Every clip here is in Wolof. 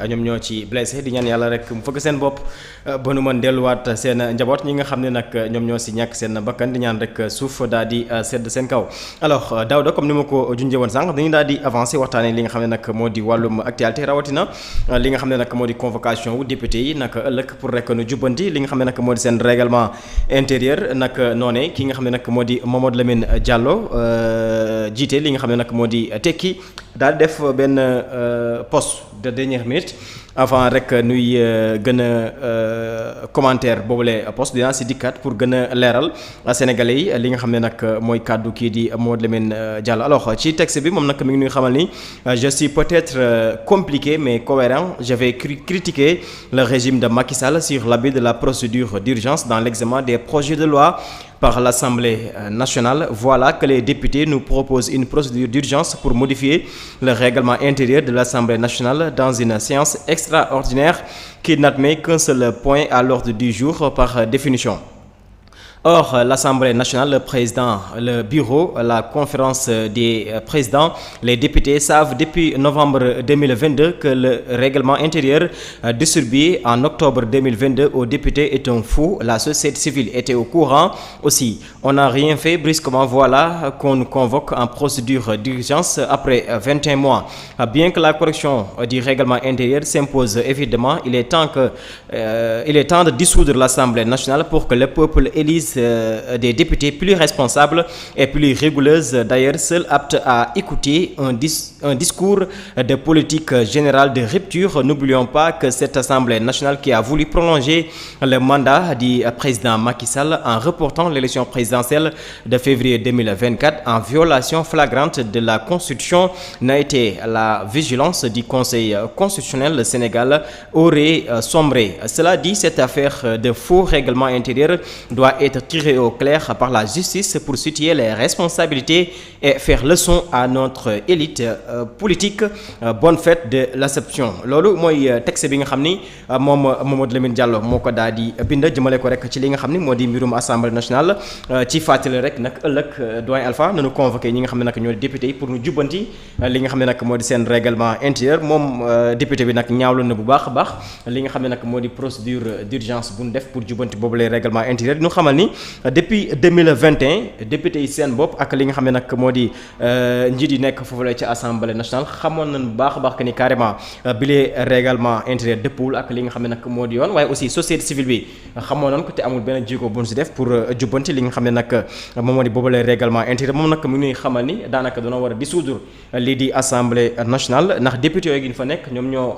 ñoom ñoo ci blessé di ñaan yàlla rek mu fëgg seen bopp ba nu mën delluwaat seen njaboot ñi nga xam ne nag ñoom ñoo si ñàkk seen bakkan di ñaan rek suuf daal di sedd seen kaw. alors Daouda comme ni ma ko junjee woon sànq dañu daal di avancé waxtaanee li nga xam ne nag moo di wàllum actualité rawatina li nga xam ne nag moo di convocation wu député yi nag ëllëg pour rek nu jubbanti li nga xam ne nag moo di seen règlement intérieur nag noonee ki nga xam ne nag moo di Mamadou Lamine Diallo jiite li nga xam ne nag moo di tekki daal def benn poste de dernière minute avant rek nuy gën a commentaire boobule poste dinaa si dikkaat pour gën a leeral sénégalais yi li nga xam ne nag mooy kàddu kii di Mamadou Lamine Diallo. alors ci texte bi moom nag mi ngi ñuy xamal ni je suis peut-être compliqué mais cohérent je vais critiquer le régime de Macky Sall sur l'abus de la procédure d'urgence dans l'examen des projets de loi par l'Assemblée nationale. Voilà que les députés nous proposent une procédure d'urgence pour modifier le règlement intérieur de l'Assemblée nationale dans une séance extraordinaire qui n'admet qu'un seul point à l'ordre du jour par définition. Or, l'Assemblée nationale, le président, le bureau, la conférence des présidents, les députés savent depuis novembre 2022 que le règlement intérieur distribué en octobre 2022 aux députés est un fou. La société civile était au courant aussi. On n'a rien fait brusquement. Voilà qu'on convoque en procédure d'urgence après 21 mois. Bien que la correction du règlement intérieur s'impose évidemment, il est temps de dissoudre l'Assemblée nationale pour que le peuple élise des députés plus responsables et plus rigoureuses, d'ailleurs seuls aptes à écouter un discours de politique générale de rupture. N'oublions pas que cette Assemblée nationale qui a voulu prolonger le mandat du président Macky Sall en reportant l'élection présidentielle de février 2024 en violation flagrante de la Constitution n'a été la vigilance du Conseil constitutionnel. Le Sénégal aurait sombré. Cela dit, cette affaire de faux règlement intérieur doit être tiré au clair par la justice pour situer les responsabilités et faire leçon à notre élite politique. Bonne fête de l'Ascension. loolu mooy texte bi nga xam ni moom Mamadou Lamine Diallo moo ko daal di bind jëmale ko rek ci li nga xam ni moo di mbirum assemblée nationale. ci fàttali rek nag ëllëg doyen Alpha nañu convoqué ñi nga xam ne nag ñoo di député yi pour ñu jubbanti li nga xam ne nag moo di seen règlement intérieur. moom député bi nag ñaawlu na bu baax a baax li nga xam ne nag moo di procédure d'urgence bu ñu def pour jubbanti boobu les règlement intérieur. ñu xamal ni depuis 2021 député yi seen bopp ak li nga xam ne nag moo di njiit yi nekk foofu la ci assemblée nationale xamoon nañ bu baax a baax que ni carrément bile règlement intérieur dëppwul ak li nga xam ne nag moo di yoon. waaye aussi société civile bi xamoon nañ ko te amul benn jéego bu ñu si def pour jubbanti li nga xam ne nag moom moo di boobule règlement intérieur. moom nag mu ngi xamal ni daanaka dana war a dissoudre lii di assemblée nationale ndax député yooyu gi fa nekk ñoom ñoo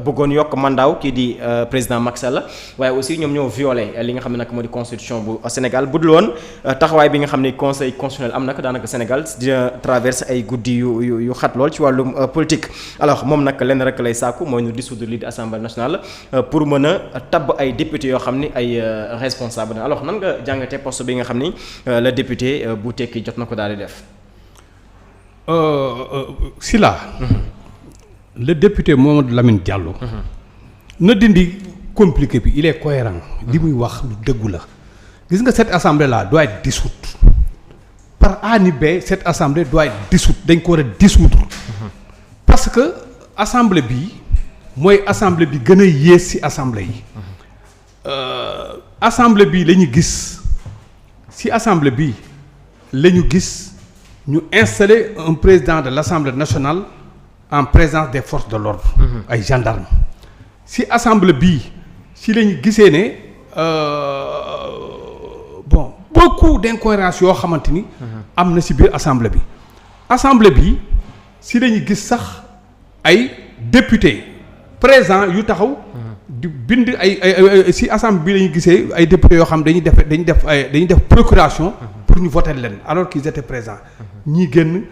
bëggoon yokk mandaaw kii di président Macky Sall waaye aussi ñoom ñoo violé li nga xam ne nag moo di constitution bu Sénégal. bu dul woon taxawaay bi nga xam ne conseil constitutionnel am nag daanaka Sénégal dina traverse ay guddi yu xat lool ci wàllum politique. alors moom nag lenn rek lay sàkku mooy ñu dissoudre lii di assemblée nationale pour mën a tabb ay député yoo xam ni ay responsable na. alors nan nga jàngatee poste bi nga xam ni le député bu tekki jot na ko daal di def. Sylla le député Mamadou Lamine Diallo. na dindi compliqué bi il est cohérent. li muy wax lu dëggu la. gis nga cette assemblée là doit être dissoute par A ni B. Cette assemblée doit être dissoute dañ ko war a dissoudre parce que assemblée bi mooy assemblée bi gën a yées ci assemblée yi. assemblée bi la ñu gis ci assemblée bi la ñu gis ñu installer un président de l'Assemblée nationale en présence des forces de l'ordre ay gendarmes. ci assemblée bi ci la ñu gisee ne beaucoup d'incohérences yoo xamante ni am na ci biir assemblée bi ci lañu gis sax ay députés présents yu taxaw di bind ay ci assemblée bi lañu gisee ay députés yoo xam dañuy def procuration pour ñu voter leen alors qu'ils étaient présents ñii génn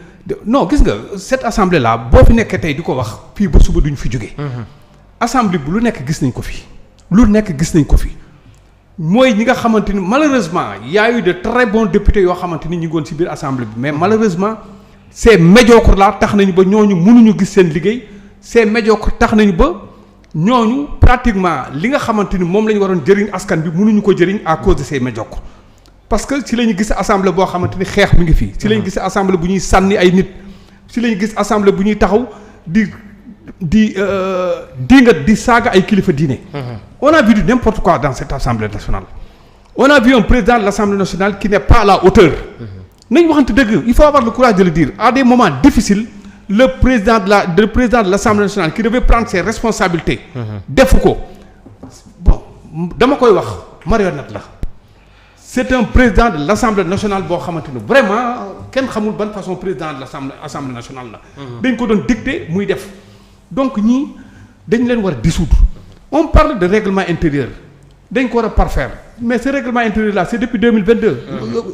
non gis nga cette assemblée là boo fi nekkee tey di ko wax fii ba suba duñ fi jógee assemblée bu lu nekk gis nañ ko fi mooy ñi nga xamante ni malheureusement y a eu de très bons députés yoo xamante ni ñu ngi woon ci biir assemblée bi mais malheureusement ces médiocres là tax nañu ba ñooñu mënuñu gis seen liggéey ces médiocres tax nañu ba ñooñu pratiquement li nga xamante ni moom la ñu waroon jëriñ askan bi mënuñu ko jëriñ à cause de ces médiocres. parce que ci la ñu gis assemblée boo xamante ni xeex mi ngi fii ci la ñu gis assemblée bu ñuy sànni ay nit ci la ñu gis assemblée bu ñuy taxaw di di saaga ay kilifa diine. On a vu du n'importe quoi dans cette assemblée nationale. On a vu un président de l'Assemblée nationale qui n'est pas à la hauteur. nañ waxante dëgg il faut avoir le courage de le dire à des moments difficiles le président de l'Assemblée nationale qui devait prendre ses responsabilités. defu ko bon dama koy wax marionnette la. c'est un président de l'Assemblée nationale boo xamante ni vraiment kenn xamul ban façon président de l'Assemblée nationale la. dañ ko doon dicter muy def donc ñii dañ leen war a dissoudre. on parle de règlement intérieur dañ ko war a parfaire mais ce règlement intérieur là c'est depuis 2022.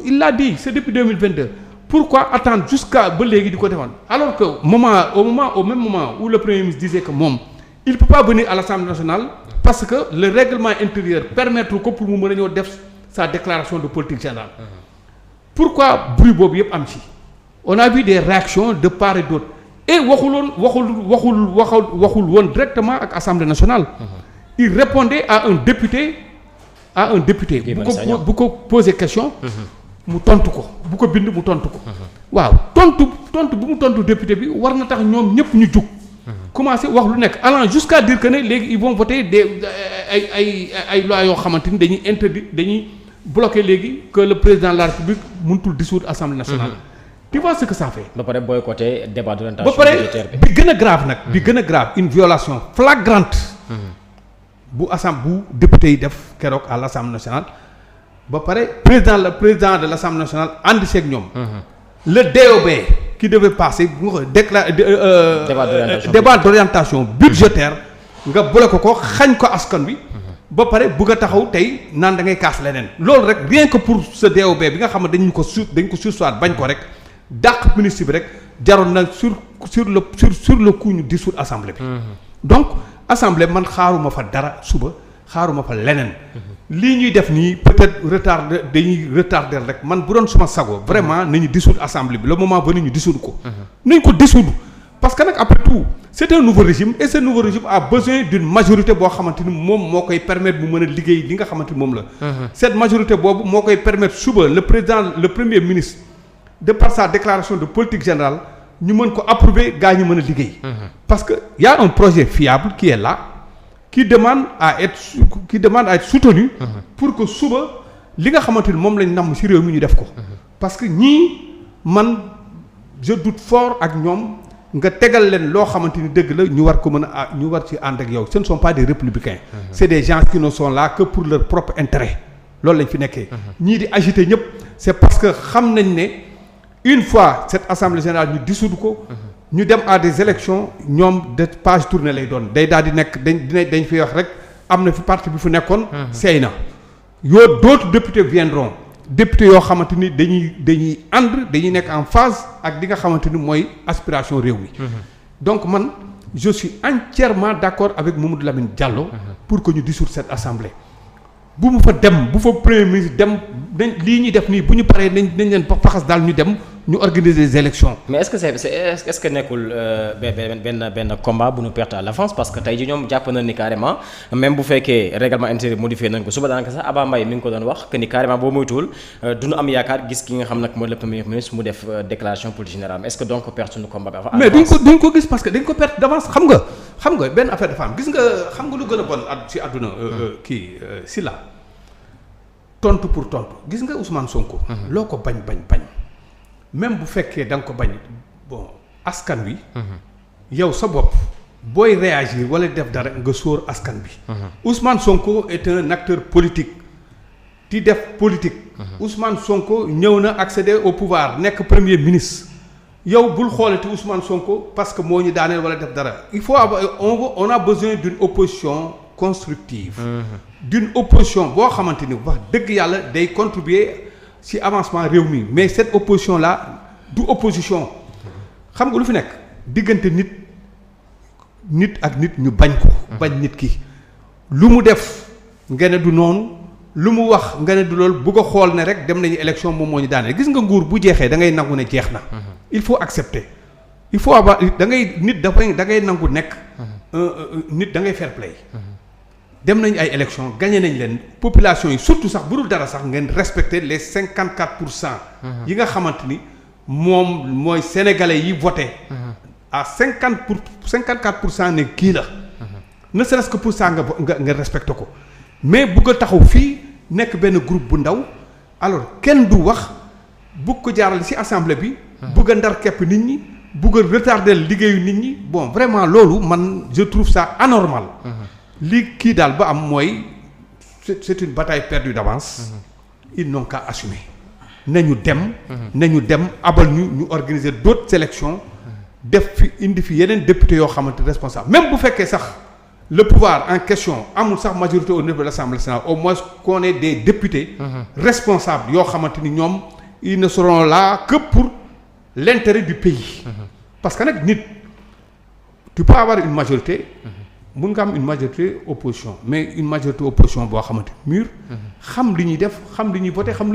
Il l'a dit c'est depuis 2022. Pourquoi attendre jusqu'à ba léegi di ko defoon alors que au même moment où le premier ministre disait que moom il peut pas venir à l'Assemblée nationale parce que le règlement intérieur permettre ko pour mu mën a ñëw def sa déclaration de politique générale. Pourquoi bruit boobu yëpp am ci on a vu des réactions de part et d'autre et waxul woon directement ak Assemblée nationale. Il répondait à un député bu ko poser question. mu tontu ko bu ko bind mu tontu ko. waaw tontu bu mu tontu député bi war na tax ñoom ñëpp ñu jug. commencer wax lu nekk allant jusqu'à dire que ne léegi ils vont voter ay lois yoo xamante ni dañuy bloquer léegi que le président de la République mënutul dissoudre Assemblée nationale. Tu vois ce que ça fait. ba pare boycotter débat d'orientation budgétaire bi. bi gën a grave une violation flagrante. bu député yi def keroog à l'Assemblée nationale. ba pare président de l'Assemblée nationale ànd seeg ñoom. le DOB qui devait passer bu nga débat d'orientation budgétaire nga bloqué ko xañ ko askan wi. ba pare bëgg a taxaw tey naan da ngay kaas leneen. loolu rek rien que pour ce DOB bi nga xam ne dañ ko surseoir bañ ko rek dàq ministre bi rek jaroon na sur le coup ñu dissoudre assemblée bi. donc assemblée man xaaruma fa dara suba xaaruma fa leneen. lii ñuy def nii peut-être dañuy retarder rek man bu doon suma sago vraiment nañu dissoudre assemblée bi le moment venu ñu dissoudre ko. nañ ko dissoudre parce que nag après tout c'est un nouveau régime et ce nouveau régime a besoin d'une majorité boo xamante ni moom moo koy permettre mu mën a liggéey li nga xamante ni moom la. cette majorité boobu moo koy permettre suba le premier ministre de par sa déclaration de politique générale ñu mën ko approuver gaa ñu mën a liggéey. parce que y a un projet fiable qui est là. qui demande à être soutenu. pour que suba li nga xamante ni moom lañ namm ci réew mi ñu def ko. parce que ñii man je doute fort ak ñoom nga tegal leen loo xamante ni dëgg la ñu war ko mën a ñu war ci ànd ak yow ce ne sont pas des républicains. c'est des gens qui ne sont là que pour leur propre intérêt loolu lañ fi nekkee. ñii di agiter ñëpp c'est parce que xam nañ ne une fois cette assemblée générale ñu dissoudre ko. ñu dem à des élections ñoom de page tournée lay doon day daal di nekk dañ fi wax rek am na fi parti bi fu nekkoon. seey na d'autres députés viendront députés yoo xamante ni dañuy nekk en phase ak li nga xamante ni mooy aspiration réew mi. donc man je suis entièrement d'accord avec Mamadou Lamine Diallo. pour que ñu dissoudre cette assemblée. bu fa premier ministre dem lii ñuy def nii bu ñu paree nañ leen faxas daal ñu dem. ñu organiser des élections. mais est-ce que nekkul benn combat bu ñu perte à l'avance parce que tey ji ñoom jàpp na ni carrément même bu fekkee règlement intérieur modifié nañ ko suba daanaka sax Abba Mbaye mi ngi ko doon wax que ni carrément boo moytuwul du ñu am yaakaar gis ki nga xam nag mooy le premier ministre mu def déclaration politique générale est-ce que donc perte nu combat bi avant. mais duñ ko gis parce que dañ ko perte d'avance xam nga benn affaire dafa am gis nga xam nga lu gën a bon ci àdduna si la tontu pour tontu gis nga Ousmane Sonko. loo ko bañ. même bu fekkee da nga ko bañ askan wi. yow sa bopp booy réagir wala def dara nga sóor askan bi. Ousmane Sonko est un acteur politique di def politique. Ousmane Sonko ñëw na accéder au pouvoir nekk premier ministre yow bul xoolati Ousmane Sonko parce que moo ñu daaneel wala def dara il faut on a besoin d'une opposition constructive. d'une opposition boo xamante ni wax dëgg yàlla day contribuer. ci avancement réew mi mais cette opposition là du opposition xam nga lu fi nekk diggante nit ak nit ñu bañ ko. bañ nit ki lu mu def nga ne du noonu lu mu wax nga ne du loolu bu ko xool ne rek dem nañu élection moom moo ñu daaneel gis nga nguur bu jeexee da ngay nangu ne jeex na. il faut accepter il faut avoir da ngay nangu nekk. nit da ngay fair play. dem nañ ay élections gagné nañ leen population yi surtout sax bu dul dara sax ngeen respecter les 54%. yi nga xamante ni moom mooy sénégalais yi voté. à 54% ne kii la. ne serait-ce que pour ça nga respecté ko mais bugg a taxaw fii nekk benn groupe bu ndaw alors kenn du wax bugg ko jaarale ci assemblée bi. bugg a ndar képp nit ñi bugg a retarder liggéeyu nit ñi bon vraiment loolu man je trouve ça anormal. li kii daal ba am mooy c'est une bataille perdue d'avance. Ils n'ont qu'à assumer. nañu dem abal ñu organiser d'autres sélections. def fi indi fi yeneen députés yoo xamante responsable même bu fekkee sax. le pouvoir en question amul sax majorité au niveau de l'Assemblée nationale au moins qu'on ait des députés responsables yoo xamante ni ñoom ils ne seront là que pour l'intérêt du pays parce que nag nit tu peux avoir une majorité mun nga am une majorité opposition mais une majorité opposition boo xamante mûr xam li ñuy def xam li ñuy voté xam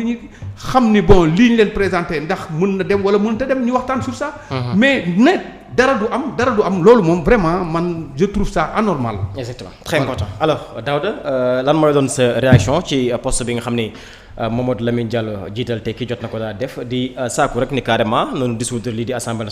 ni bon lii ñu leen présenté ndax mën na dem wala mënut a dem ñu waxtaan sur ça mais ne dara du am loolu moom vraiment man je trouve ça anormal. Exactement très important. Alors Daouda lan mooy doon sa réaction ci poste bi nga xam ni Mamadou Lamine Diallo jiital te ki jot na ko daa def di saaku rek ni carrément noonu dissoudre lii di assemblée